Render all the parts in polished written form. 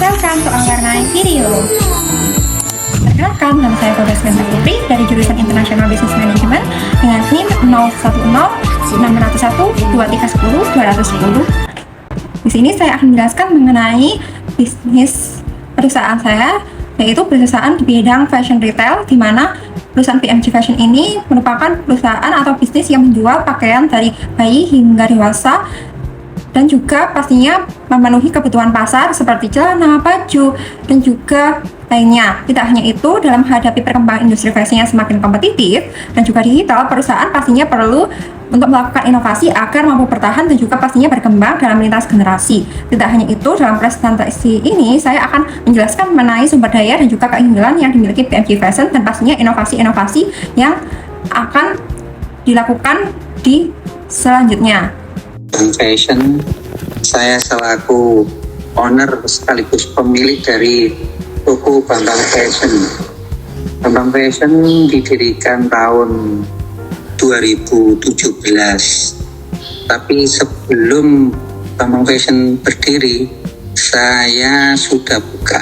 Welcome to our night video. Perkenalkan, nama saya Kodes Ganda Putri dari jurusan International Business Management dengan NIM 010-601-2310-210. Di sini saya akan menjelaskan mengenai bisnis perusahaan saya, yaitu perusahaan di bidang fashion retail, di mana perusahaan PMG Fashion ini merupakan perusahaan atau bisnis yang menjual pakaian dari bayi hingga dewasa, dan juga pastinya memenuhi kebutuhan pasar seperti celana, baju, dan juga lainnya. Tidak hanya itu, dalam menghadapi perkembangan industri fashion yang semakin kompetitif dan juga digital, perusahaan pastinya perlu untuk melakukan inovasi agar mampu bertahan dan juga pastinya berkembang dalam lintas generasi. Tidak hanya itu, dalam presentasi ini saya akan menjelaskan mengenai sumber daya dan juga keunggulan yang dimiliki PMG Fashion dan pastinya inovasi-inovasi yang akan dilakukan di selanjutnya. Fashion, saya selaku owner sekaligus pemilik dari toko Bambang Fashion. Bambang Fashion didirikan tahun 2017. Tapi sebelum Bambang Fashion berdiri, saya sudah buka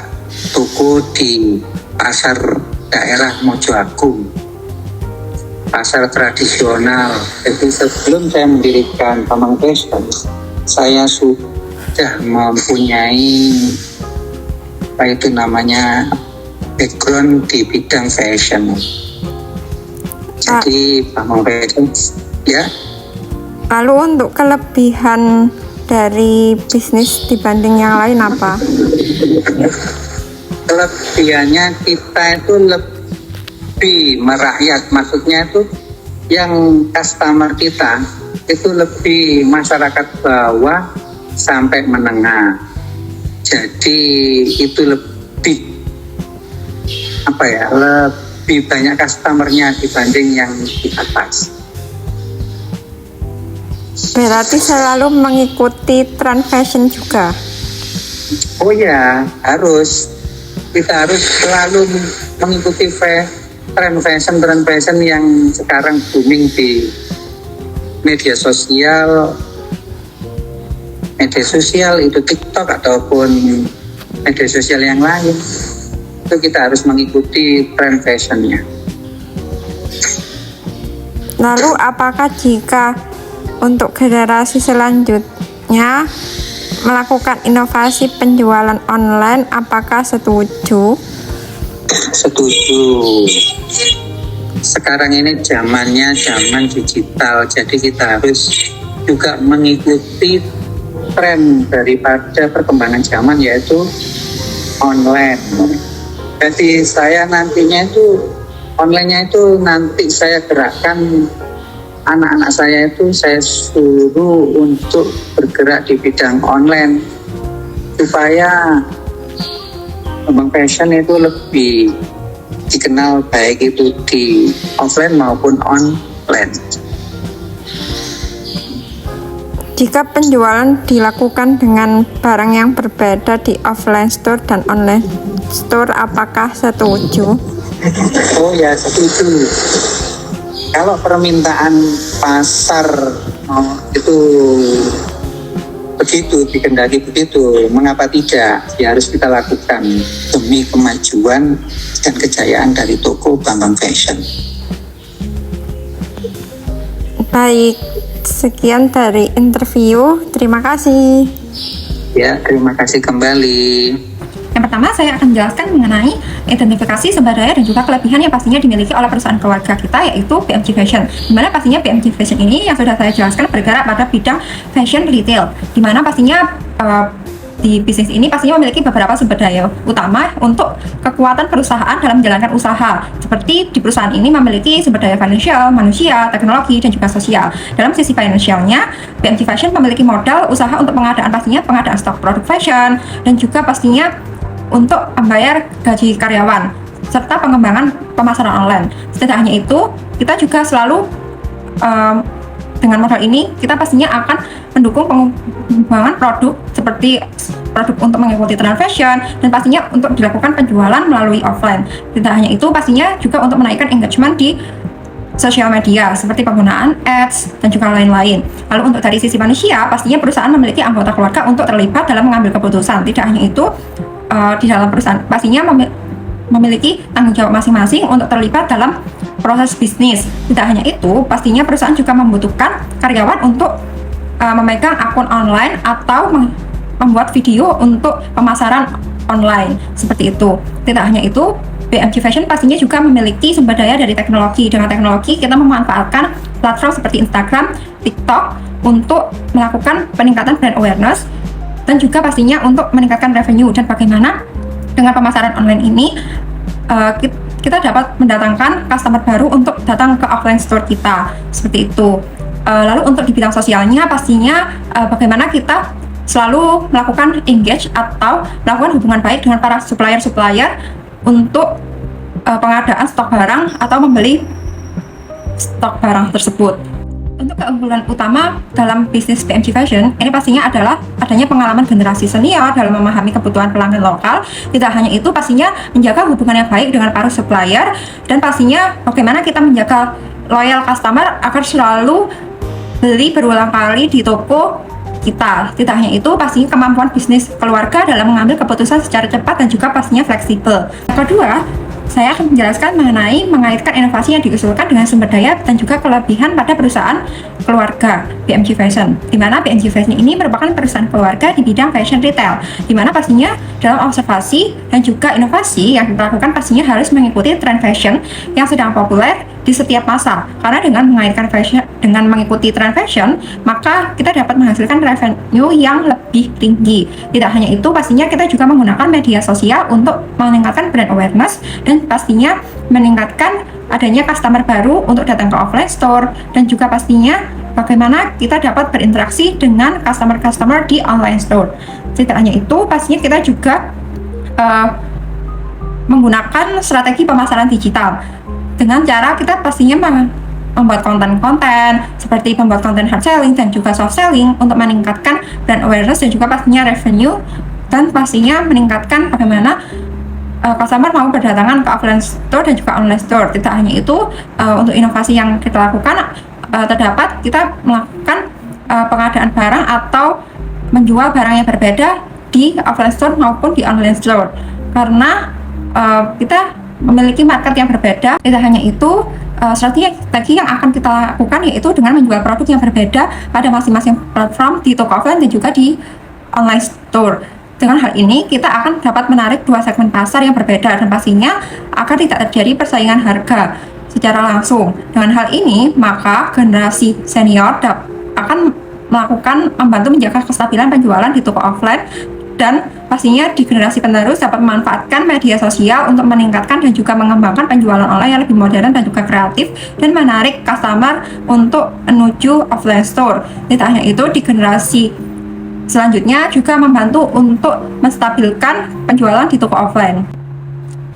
toko di pasar daerah Mojo Agung, pasar tradisional. Jadi sebelum saya mendirikan Bambang Fashion, saya sudah mempunyai background di bidang fashion. Jadi Bambang Fashion ya. Lalu untuk kelebihan dari bisnis dibanding yang lain apa? Kelebihannya kita itu lebih merakyat, maksudnya itu yang customer kita itu lebih masyarakat bawah sampai menengah. Jadi itu lebih lebih banyak customernya dibanding yang di atas. Berarti selalu mengikuti tren fashion juga? Oh ya, kita harus selalu mengikuti tren fashion yang sekarang booming di media sosial itu TikTok ataupun media sosial yang lain. Itu kita harus mengikuti tren fashionnya. Lalu apakah jika untuk generasi selanjutnya melakukan inovasi penjualan online, apakah setuju? Setuju. Sekarang ini zaman digital, jadi kita harus juga mengikuti tren daripada perkembangan zaman, yaitu online. Jadi saya nantinya itu online-nya itu nanti saya gerakkan anak-anak saya itu, saya suruh untuk bergerak di bidang online supaya Bambang Fashion itu lebih dikenal baik itu di offline maupun online. Jika penjualan dilakukan dengan barang yang berbeda di offline store dan online store, apakah setuju? Oh ya, setuju. Kalau permintaan pasar itu begitu, dikendaki begitu, mengapa tidak? Ya harus kita lakukan demi kemajuan dan kejayaan dari toko Bambang Fashion. Baik, sekian dari interview. Terima kasih. Ya, terima kasih kembali. Yang pertama, saya akan menjelaskan mengenai identifikasi sumber daya dan juga kelebihan yang pastinya dimiliki oleh perusahaan keluarga kita, yaitu PMG Fashion. Dimana pastinya PMG Fashion ini yang sudah saya jelaskan bergerak pada bidang fashion retail, dimana pastinya di bisnis ini pastinya memiliki beberapa sumber daya utama untuk kekuatan perusahaan dalam menjalankan usaha. Seperti di perusahaan ini memiliki sumber daya finansial, manusia, teknologi, dan juga sosial. Dalam sisi finansialnya, PMG Fashion memiliki modal usaha untuk pengadaan stok produk fashion, dan juga pastinya untuk membayar gaji karyawan serta pengembangan pemasaran online. Tidak hanya itu, kita juga selalu dengan modal ini kita pastinya akan mendukung pengembangan produk seperti produk untuk mengikuti tren fashion, dan pastinya untuk dilakukan penjualan melalui offline. Tidak hanya itu, pastinya juga untuk menaikkan engagement di sosial media seperti penggunaan ads dan juga lain-lain. Lalu untuk dari sisi manusia, pastinya perusahaan memiliki anggota keluarga untuk terlibat dalam mengambil keputusan. Tidak hanya itu, di dalam perusahaan pastinya memiliki tanggung jawab masing-masing untuk terlibat dalam proses bisnis. Tidak hanya itu, pastinya perusahaan juga membutuhkan karyawan untuk memegang akun online atau membuat video untuk pemasaran online seperti itu. Tidak hanya itu, BMG Fashion pastinya juga memiliki sumber daya dari teknologi. Dengan teknologi kita memanfaatkan platform seperti Instagram, TikTok untuk melakukan peningkatan brand awareness dan juga pastinya untuk meningkatkan revenue. Dan bagaimana dengan pemasaran online ini kita dapat mendatangkan customer baru untuk datang ke offline store kita seperti itu. Lalu untuk di bidang sosialnya pastinya bagaimana kita selalu melakukan engage atau melakukan hubungan baik dengan para supplier untuk pengadaan stok barang atau membeli stok barang tersebut. Untuk keunggulan utama dalam bisnis BMG Fashion ini pastinya adalah adanya pengalaman generasi senior dalam memahami kebutuhan pelanggan lokal. Tidak hanya itu, pastinya menjaga hubungan yang baik dengan para supplier, dan pastinya bagaimana kita menjaga loyal customer agar selalu beli berulang kali di toko kita. Tidak hanya itu, pastinya kemampuan bisnis keluarga dalam mengambil keputusan secara cepat dan juga pastinya fleksibel. Yang kedua, saya akan menjelaskan mengenai mengaitkan inovasi yang diusulkan dengan sumber daya dan juga kelebihan pada perusahaan keluarga BMG Fashion. Di mana BMG Fashion ini merupakan perusahaan keluarga di bidang fashion retail, di mana pastinya dalam observasi dan juga inovasi yang dilakukan pastinya harus mengikuti tren fashion yang sedang populer di setiap masa. Karena dengan mengaitkan fashion, dengan mengikuti tren fashion, maka kita dapat menghasilkan revenue yang lebih tinggi. Tidak hanya itu, pastinya kita juga menggunakan media sosial untuk meningkatkan brand awareness dan pastinya meningkatkan adanya customer baru untuk datang ke offline store, dan juga pastinya bagaimana kita dapat berinteraksi dengan customer-customer di online store. Tidak hanya itu, pastinya kita juga menggunakan strategi pemasaran digital dengan cara kita pastinya membuat konten-konten seperti membuat konten hard selling dan juga soft selling untuk meningkatkan brand awareness dan juga pastinya revenue, dan pastinya meningkatkan bagaimana customer mau berdatangan ke offline store dan juga online store. Tidak hanya itu, untuk inovasi yang kita lakukan terdapat kita melakukan pengadaan barang atau menjual barang yang berbeda di offline store maupun di online store, karena kita memiliki market yang berbeda. Tidak hanya itu, strategi yang akan kita lakukan yaitu dengan menjual produk yang berbeda pada masing-masing platform di toko offline dan juga di online store. Dengan hal ini, kita akan dapat menarik dua segmen pasar yang berbeda dan pastinya akan tidak terjadi persaingan harga secara langsung. Dengan hal ini, maka generasi senior akan membantu menjaga kestabilan penjualan di toko offline, dan pastinya di generasi penerus dapat memanfaatkan media sosial untuk meningkatkan dan juga mengembangkan penjualan online yang lebih modern dan juga kreatif dan menarik customer untuk menuju offline store. Tidak hanya itu, di generasi selanjutnya juga membantu untuk menstabilkan penjualan di toko offline.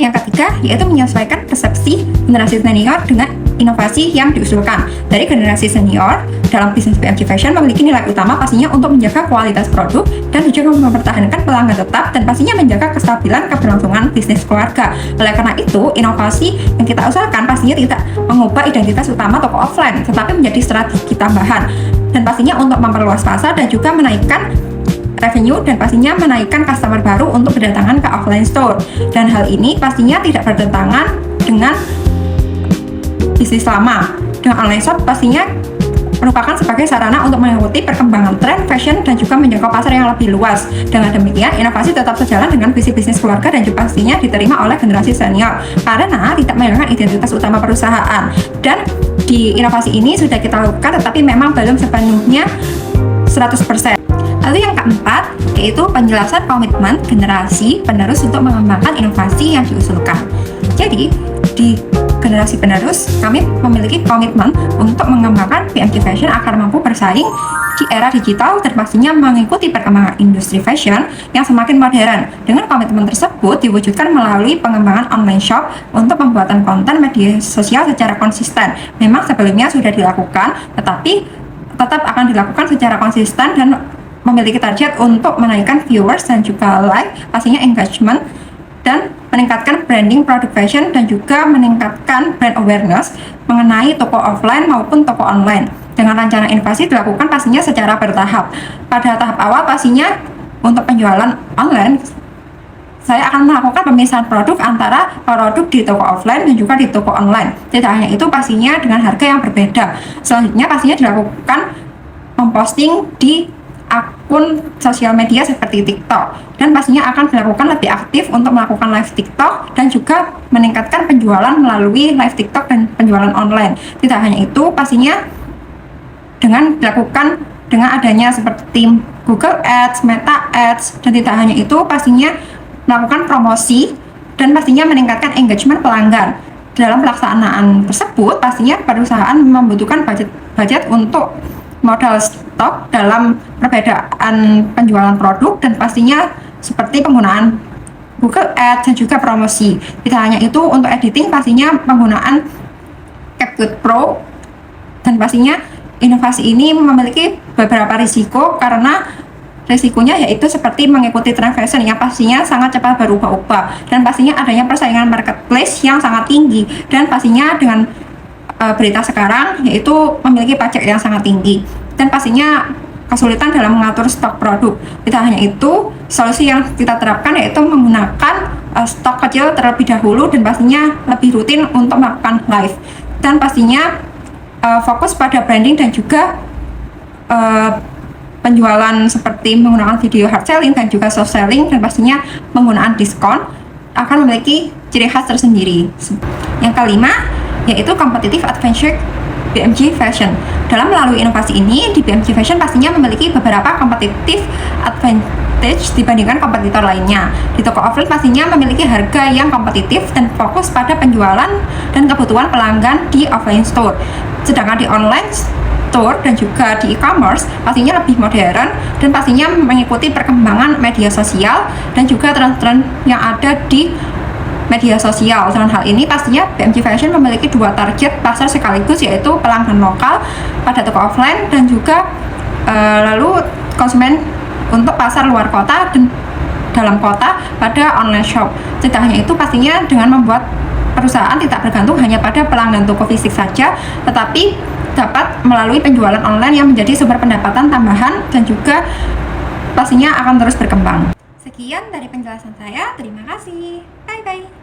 Yang ketiga, yaitu menyesuaikan persepsi generasi senior dengan inovasi yang diusulkan. Dari generasi senior dalam bisnis BMG Fashion memiliki nilai utama pastinya untuk menjaga kualitas produk dan juga mempertahankan pelanggan tetap, dan pastinya menjaga kestabilan keberlangsungan bisnis keluarga. Oleh karena itu, inovasi yang kita usahakan pastinya tidak mengubah identitas utama toko offline, tetapi menjadi strategi tambahan, dan pastinya untuk memperluas pasar dan juga menaikkan revenue, dan pastinya menaikkan customer baru untuk berdatangan ke offline store. Dan hal ini pastinya tidak bertentangan dengan bisnis lama. Dengan online shop pastinya merupakan sebagai sarana untuk mengikuti perkembangan tren fashion dan juga menjangkau pasar yang lebih luas. Dengan demikian, inovasi tetap sejalan dengan visi bisnis keluarga dan juga pastinya diterima oleh generasi senior karena tidak menghilangkan identitas utama perusahaan. Dan di inovasi ini sudah kita lakukan, tetapi memang belum sepenuhnya 100%. Lalu yang keempat, yaitu penjelasan komitmen generasi penerus untuk mengembangkan inovasi yang diusulkan. Jadi, di generasi penerus, kami memiliki komitmen untuk mengembangkan BMG Fashion agar mampu bersaing di era digital dan pastinya mengikuti perkembangan industri fashion yang semakin modern. Dengan komitmen tersebut diwujudkan melalui pengembangan online shop untuk pembuatan konten media sosial secara konsisten. Memang sebelumnya sudah dilakukan, tetapi tetap akan dilakukan secara konsisten dan memiliki target untuk menaikkan viewers dan juga like, pastinya engagement, dan meningkatkan branding produk fashion dan juga meningkatkan brand awareness mengenai toko offline maupun toko online. Dengan rencana inovasi dilakukan pastinya secara bertahap. Pada tahap awal pastinya untuk penjualan online saya akan melakukan pemisahan produk antara produk di toko offline dan juga di toko online. Tidak hanya itu, pastinya dengan harga yang berbeda. Selanjutnya pastinya dilakukan memposting di akun sosial media seperti TikTok, dan pastinya akan dilakukan lebih aktif untuk melakukan live TikTok dan juga meningkatkan penjualan melalui live TikTok dan penjualan online. Tidak hanya itu, pastinya dengan dilakukan dengan adanya seperti Google Ads, Meta Ads, dan tidak hanya itu, pastinya melakukan promosi dan pastinya meningkatkan engagement pelanggan. Dalam pelaksanaan tersebut, pastinya perusahaan membutuhkan budget untuk modal stok dalam perbedaan penjualan produk, dan pastinya seperti penggunaan Google Ads dan juga promosi. Tidak hanya itu, untuk editing pastinya penggunaan CapCut Pro, dan pastinya inovasi ini memiliki beberapa risiko, karena risikonya yaitu seperti mengikuti tren fashion yang pastinya sangat cepat berubah-ubah, dan pastinya adanya persaingan marketplace yang sangat tinggi, dan pastinya dengan berita sekarang yaitu memiliki pajak yang sangat tinggi, dan pastinya kesulitan dalam mengatur stok produk. Tidak hanya itu, solusi yang kita terapkan yaitu menggunakan stok kecil terlebih dahulu, dan pastinya lebih rutin untuk melakukan live, dan pastinya fokus pada branding dan juga penjualan seperti menggunakan video hard selling dan juga soft selling, dan pastinya penggunaan diskon akan memiliki ciri khas tersendiri. Yang kelima yaitu competitive advantage BMG Fashion. Dalam melalui inovasi ini, di BMG Fashion pastinya memiliki beberapa competitive advantage dibandingkan kompetitor lainnya. Di toko offline pastinya memiliki harga yang kompetitif dan fokus pada penjualan dan kebutuhan pelanggan di offline store. Sedangkan di online store dan juga di e-commerce pastinya lebih modern dan pastinya mengikuti perkembangan media sosial dan juga tren-tren yang ada di media sosial. Dengan hal ini pastinya BMG Fashion memiliki dua target pasar sekaligus, yaitu pelanggan lokal pada toko offline dan juga lalu konsumen untuk pasar luar kota dan dalam kota pada online shop. Tidak hanya itu, pastinya dengan membuat perusahaan tidak bergantung hanya pada pelanggan toko fisik saja, tetapi dapat melalui penjualan online yang menjadi sumber pendapatan tambahan dan juga pastinya akan terus berkembang. Sekian dari penjelasan saya, terima kasih. Bye-bye.